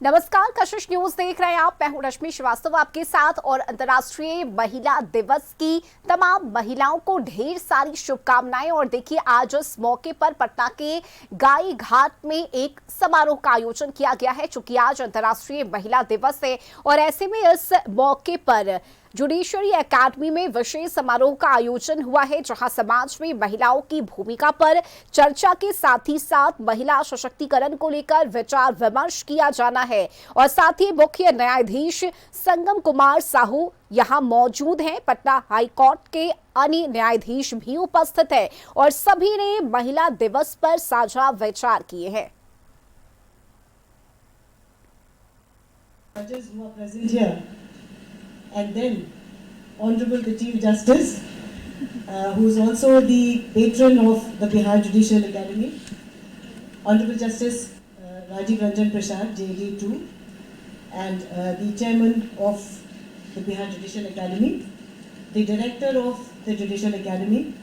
नमस्कार, कशिश न्यूज देख रहे हैं आप। मैं हूं रश्मि श्रीवास्तव आपके साथ। और अंतर्राष्ट्रीय महिला दिवस की तमाम महिलाओं को ढेर सारी शुभकामनाएं। और देखिए, आज इस मौके पर पटना के गाई घाट में एक समारोह का आयोजन किया गया है। चूंकि आज अंतर्राष्ट्रीय महिला दिवस है और ऐसे में इस मौके पर जुडिशरी एकेडमी में विशेष समारोह का आयोजन हुआ है, जहां समाज में महिलाओं की भूमिका पर चर्चा के साथ ही साथ महिला सशक्तिकरण को लेकर विचार विमर्श किया जाना है। और साथ ही मुख्य न्यायाधीश संगम कुमार साहू यहां मौजूद हैं। पटना हाई कोर्ट के अन्य न्यायाधीश भी उपस्थित है और सभी ने महिला दिवस पर साझा विचार किए हैं। And then Honorable the Chief Justice, who is also the patron of the Bihar Judicial Academy, Honorable Justice Rajiv Ranjan Prasad, JD 2, and the Chairman of the Bihar Judicial Academy, the Director of the Judicial Academy,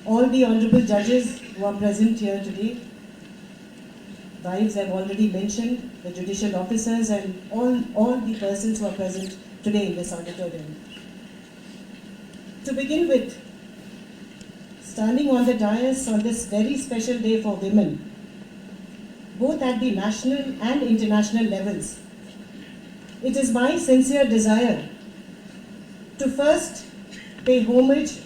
all the Honorable Judges who are present here today. Wives have already mentioned, the judicial officers and all the persons who are present today in this auditorium. To begin with, standing on the dais on this very special day for women, both at the national and international levels, it is my sincere desire to first pay homage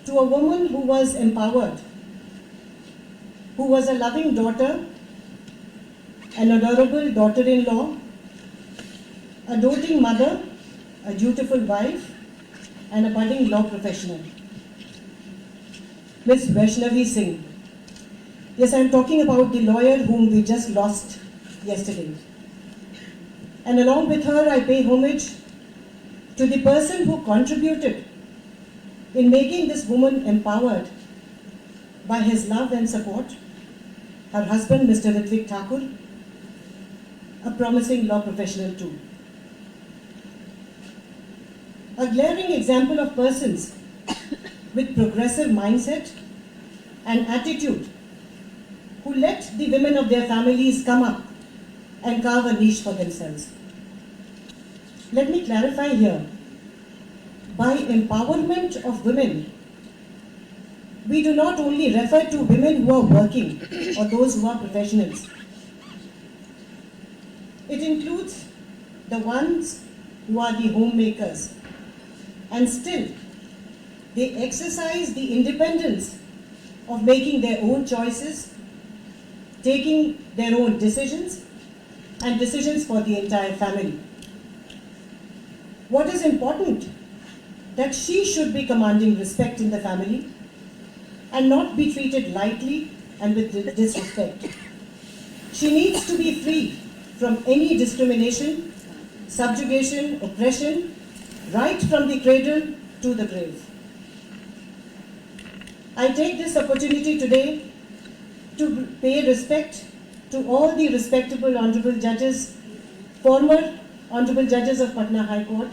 to a woman who was empowered, who was a loving daughter, an adorable daughter-in-law, a doting mother, a dutiful wife, and a budding law professional. Miss Vaishnavi Singh. Yes, I am talking about the lawyer whom we just lost yesterday. And along with her, I pay homage to the person who contributed in making this woman empowered by his love and support, her husband, Mr. Ritvik Thakur, a promising law professional too. A glaring example of persons with progressive mindset and attitude who let the women of their families come up and carve a niche for themselves. Let me clarify here. By empowerment of women, we do not only refer to women who are working or those who are professionals. It includes the ones who are the homemakers, and still they exercise the independence of making their own choices, taking their own decisions, and decisions for the entire family. What is important? That she should be commanding respect in the family and not be treated lightly and with disrespect. She needs to be free from any discrimination, subjugation, oppression, right from the cradle to the grave. I take this opportunity today to pay respect to all the respectable honorable judges, former honorable judges of Patna High Court,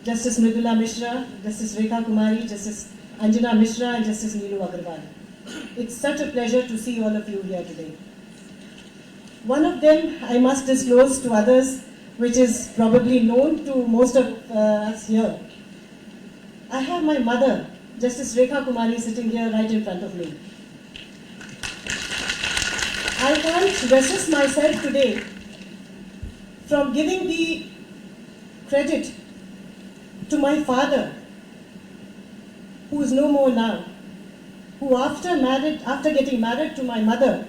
Justice Mridula Mishra, Justice Rekha Kumari, Justice Anjana Mishra, and Justice Neelu Agarwal. It's such a pleasure to see all of you here today. One of them I must disclose to others, which is probably known to most of us here. I have my mother, Justice Rekha Kumari, sitting here right in front of me. I can't resist myself today from giving the credit to my father, who is no more now, who after getting married to my mother,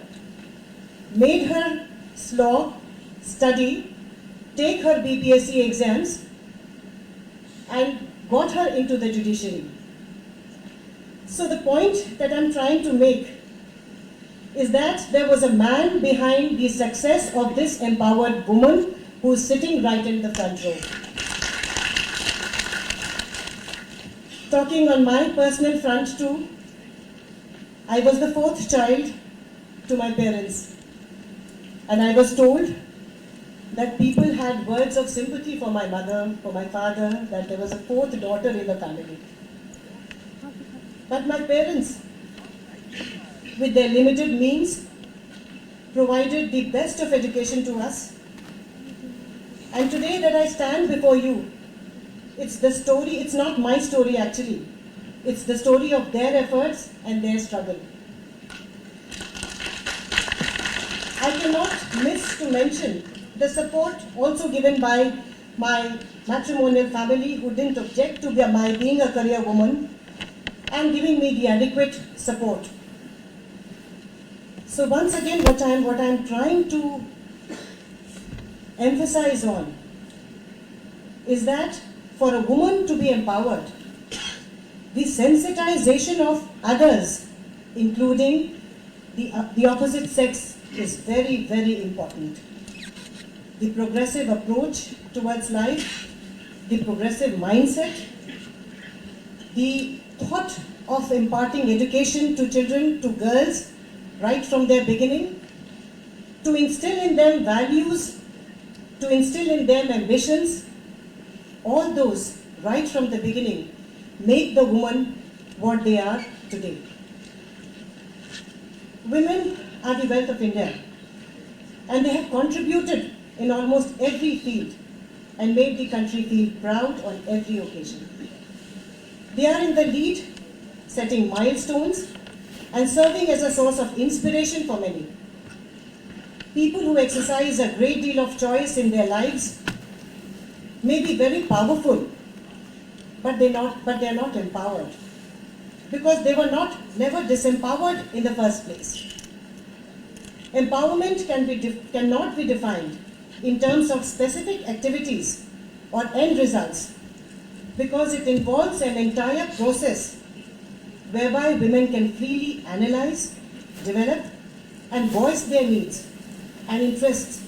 made her slog, study, take her BPSC exams, and got her into the judiciary. So the point that I'm trying to make is that there was a man behind the success of this empowered woman who is sitting right in the front row. Talking on my personal front too, I was the fourth child to my parents, and I was told that people had words of sympathy for my mother, for my father, that there was a fourth daughter in the family. But my parents, with their limited means, provided the best of education to us. And today that I stand before you, it's the story, it's not my story actually. It's the story of their efforts and their struggle. I cannot miss to mention the support also given by my matrimonial family, who didn't object to my being a career woman and giving me the adequate support. So once again, what I'm trying to emphasize on is that for a woman to be empowered, the sensitization of others, including the opposite sex, is very, very important. The progressive approach towards life, the progressive mindset, the thought of imparting education to children, to girls, right from their beginning, to instill in them values, to instill in them ambitions, all those right from the beginning make the woman what they are today. Women are the wealth of India, and they have contributed in almost every field and made the country feel proud on every occasion. They are in the lead, setting milestones and serving as a source of inspiration for many. People who exercise a great deal of choice in their lives may be very powerful, but they are not empowered, because they were never disempowered in the first place. Empowerment cannot be defined in terms of specific activities or end results, because it involves an entire process whereby women can freely analyze, develop, and voice their needs and interests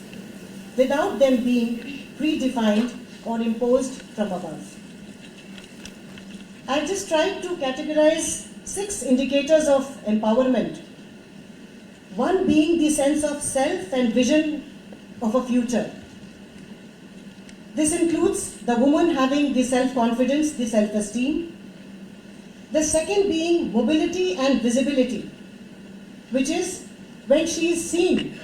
without them being predefined or imposed from above. I've just tried to categorize 6 indicators of empowerment. One being the sense of self and vision of a future. This includes the woman having the self-confidence, the self-esteem. The second being mobility and visibility, which is when she is seen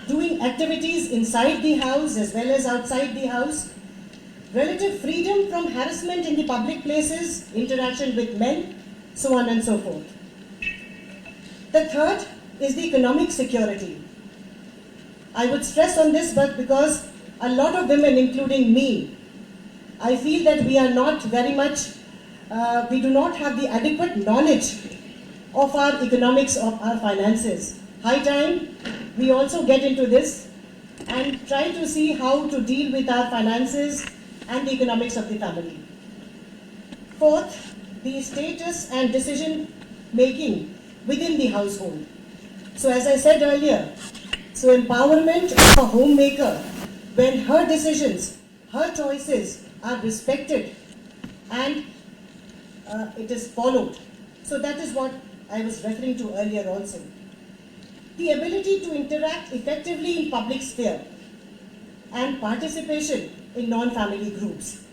doing activities inside the house as well as outside the house, relative freedom from harassment in the public places, interaction with men, so on and so forth. The third is the economic security. I would stress on this, but because a lot of women, including me, I feel that we are not very much, we do not have the adequate knowledge of our economics, of our finances. High time we also get into this and try to see how to deal with our finances and the economics of the family. Fourth, the status and decision making within the household. So as I said earlier, so empowerment of a homemaker, when her decisions, her choices are respected and it is followed. So that is what I was referring to earlier also. The ability to interact effectively in public sphere and participation in non-family groups.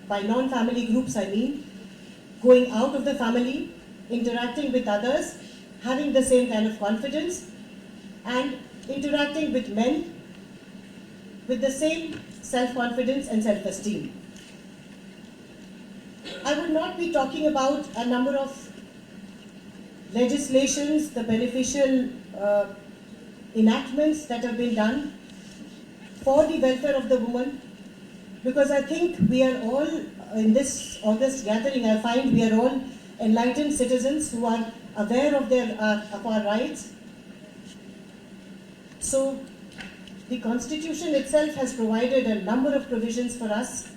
By non-family groups, I mean going out of the family, interacting with others, having the same kind of confidence, and interacting with men with the same self-confidence and self-esteem. I would not be talking about a number of legislations, the beneficial enactments that have been done for the welfare of the woman, because I think we are all, in this August gathering, I find we are all enlightened citizens who are aware of our rights. So the Constitution itself has provided a number of provisions for us.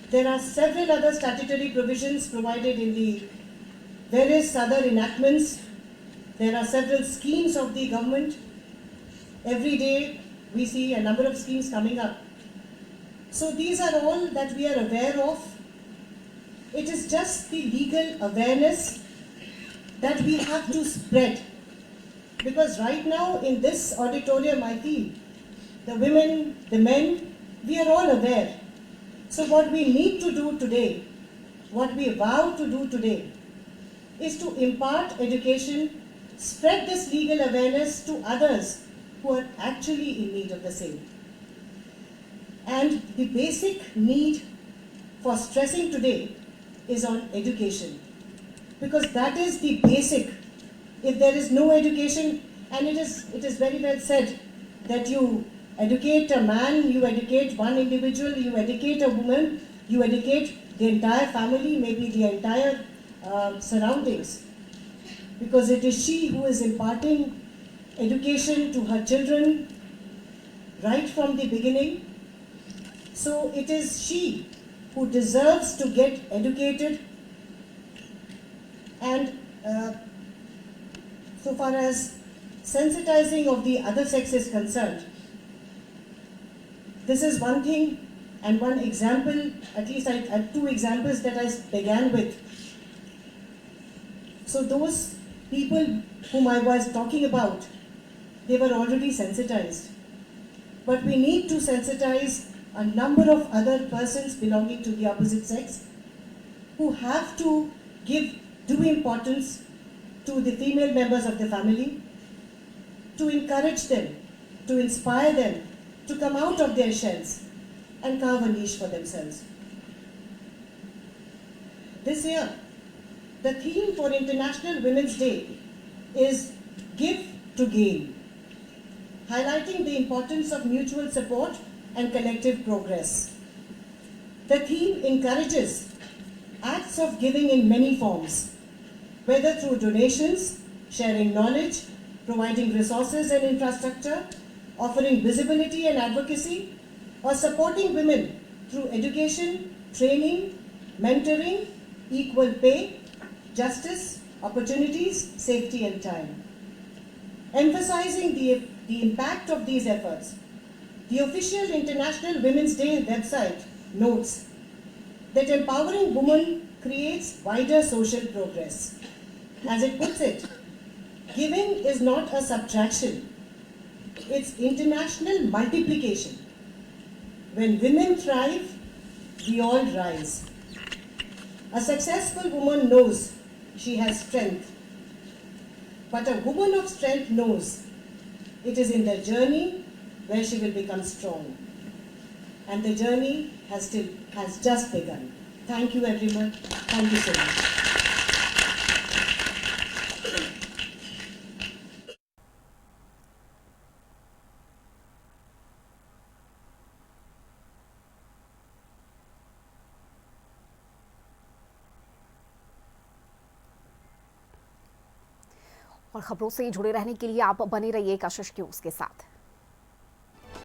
There are several other statutory provisions provided in the various other enactments. There are several schemes of the government. Every day we see a number of schemes coming up. So these are all that we are aware of. It is just the legal awareness that we have to spread. Because right now in this auditorium, I feel the women, the men, we are all aware. So what we need to do today, what we vow to do today, is to impart education, spread this legal awareness to others who are actually in need of the same. And the basic need for stressing today is on education, because that is the basic. If there is no education, and it is very well said that you educate a man, you educate one individual, you educate a woman, you educate the entire family, maybe the entire surroundings, because it is she who is imparting education to her children right from the beginning. So it is she who deserves to get educated. And so far as sensitizing of the other sex is concerned, this is one thing and one example. At least I have two examples that I began with. So those people whom I was talking about, they were already sensitized. But we need to sensitize a number of other persons belonging to the opposite sex who have to give due importance to the female members of the family, to encourage them, to inspire them to come out of their shells and carve a niche for themselves. This year, the theme for International Women's Day is Give to Gain, highlighting the importance of mutual support and collective progress. The theme encourages acts of giving in many forms, whether through donations, sharing knowledge, providing resources and infrastructure, offering visibility and advocacy, or supporting women through education, training, mentoring, equal pay, justice, opportunities, safety and time. Emphasizing the impact of these efforts, the official International Women's Day website notes that empowering women creates wider social progress. As it puts it, giving is not a subtraction, it's international multiplication. When women thrive, we all rise. A successful woman knows she has strength, but a woman of strength knows it is in the journey where she will become strong. And the journey has just begun. Thank you everyone. Thank you so much. और खबरों से जुड़े रहने के लिए आप बने रहिए कशिश न्यूज के साथ।